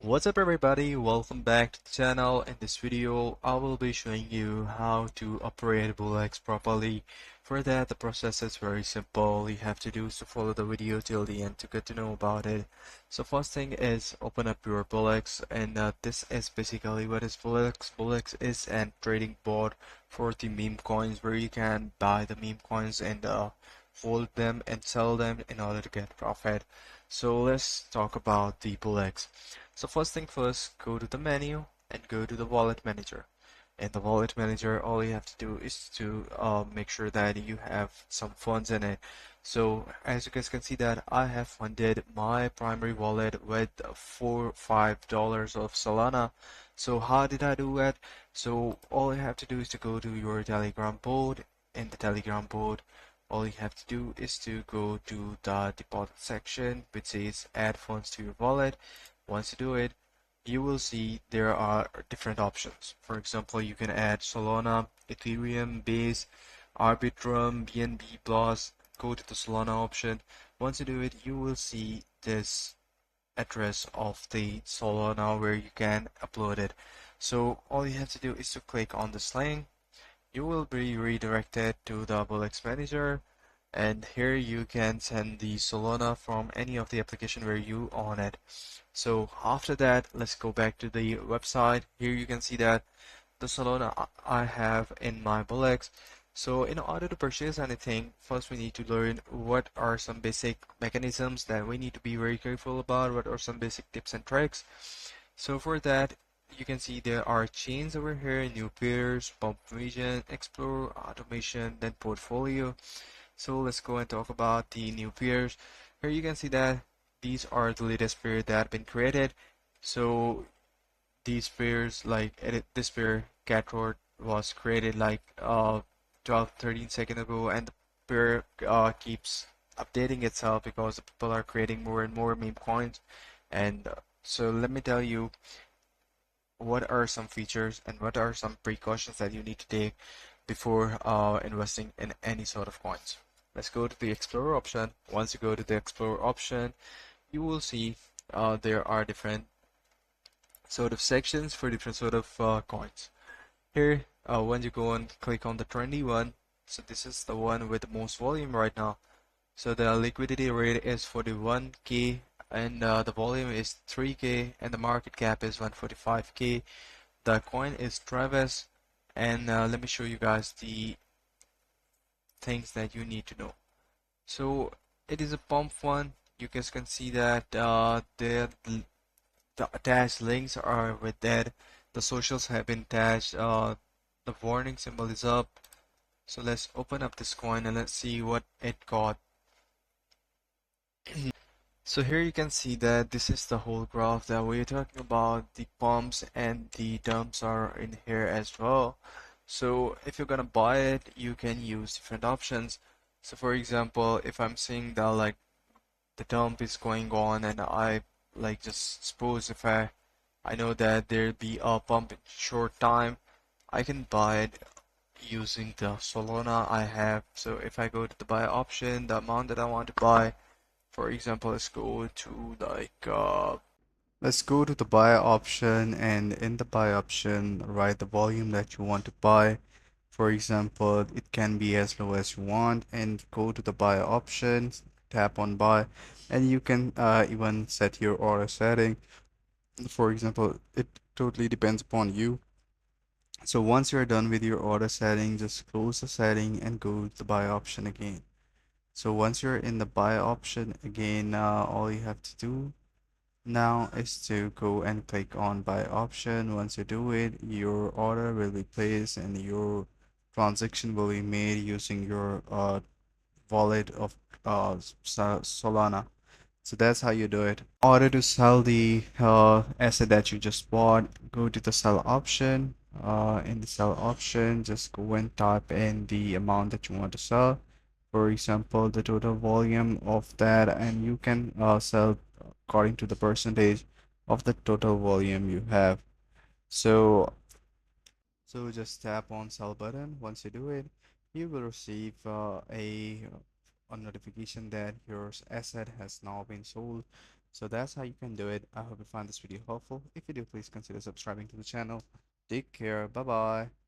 What's up everybody, welcome back to the channel. In this video I will be showing you how to operate Bullx properly. For that the process is very simple. You have to do is to follow the video till the end to get to know about it. So first thing is open up your Bullx, and this is basically what is Bullx. Bullx is a trading board for the meme coins where you can buy the meme coins and hold them and sell them in order to get profit. So let's talk about the Bullx. So first thing first, go to the menu and go to the wallet manager. In the wallet manager, all you have to do is to make sure that you have some funds in it. So as you guys can see that I have funded my primary wallet with $5 of Solana. So how did I do that? So all you have to do is to go to your Telegram board. In the Telegram board, all you have to do is to go to the deposit section which says add funds to your wallet. Once you do it, you will see there are different options. For example, you can add Solana, Ethereum, Base, Arbitrum, BNB Plus. Go to the Solana option. Once you do it, you will see this address of the Solana where you can upload it. So all you have to do is to click on this link. You will be redirected to the Bullx manager, and here you can send the Solana from any of the application where you own it. So after that, let's go back to the website. Here you can see that the Solana I have in my Bullx. So in order to purchase anything, first we need to learn what are some basic mechanisms that we need to be very careful about, what are some basic tips and tricks. So for that, you can see there are chains over here, new pairs, pump region, explore, automation, then portfolio. So let's go and talk about the new pairs. Here you can see that these are the latest pairs that have been created. So these pairs, like this pair Catrod was created like 12-13 seconds ago, and the pair keeps updating itself because the people are creating more and more meme coins. And so let me tell you what are some features and what are some precautions that you need to take before investing in any sort of coins. Let's go to the Explorer option. Once you go to the Explorer option, you will see there are different sort of sections for different sort of coins. Here, when you go and click on the trendy one, so this is the one with the most volume right now. So the liquidity rate is 41k, and the volume is 3k, and the market cap is 145k. The coin is Travis, and let me show you guys the things that you need to know. So it is a pump one. You guys can see that the attached links are with that. The socials have been attached. The warning symbol is up. So let's open up this coin and let's see what it got. So here you can see that this is the whole graph that we're talking about. The pumps and the dumps are in here as well. So if you're gonna buy it, you can use different options. So for example, if I'm seeing that like the dump is going on, and I like just suppose if I know that there'll be a pump in short time, I can buy it using the Solana I have. So if I go to the buy option, the amount that I want to buy, for example, let's go to the buy option, and in the buy option write the volume that you want to buy. For example, it can be as low as you want, and go to the buy option, tap on buy, and you can even set your order setting. For example, it totally depends upon you. So once you're done with your order setting, just close the setting and go to the buy option again. So once you're in the buy option again, all you have to do now is to go and click on buy option. Once you do it, your order will be placed and your transaction will be made using your wallet of Solana. So that's how you do it. In order to sell the asset that you just bought, go to the sell option. In the sell option, just go and type in the amount that you want to sell. For example, the total volume of that, and you can sell according to the percentage of the total volume you have. So just tap on sell button. Once you do it, you will receive a notification that your asset has now been sold. So that's how you can do it. I hope you find this video helpful. If you do, please consider subscribing to the channel. Take care. Bye bye.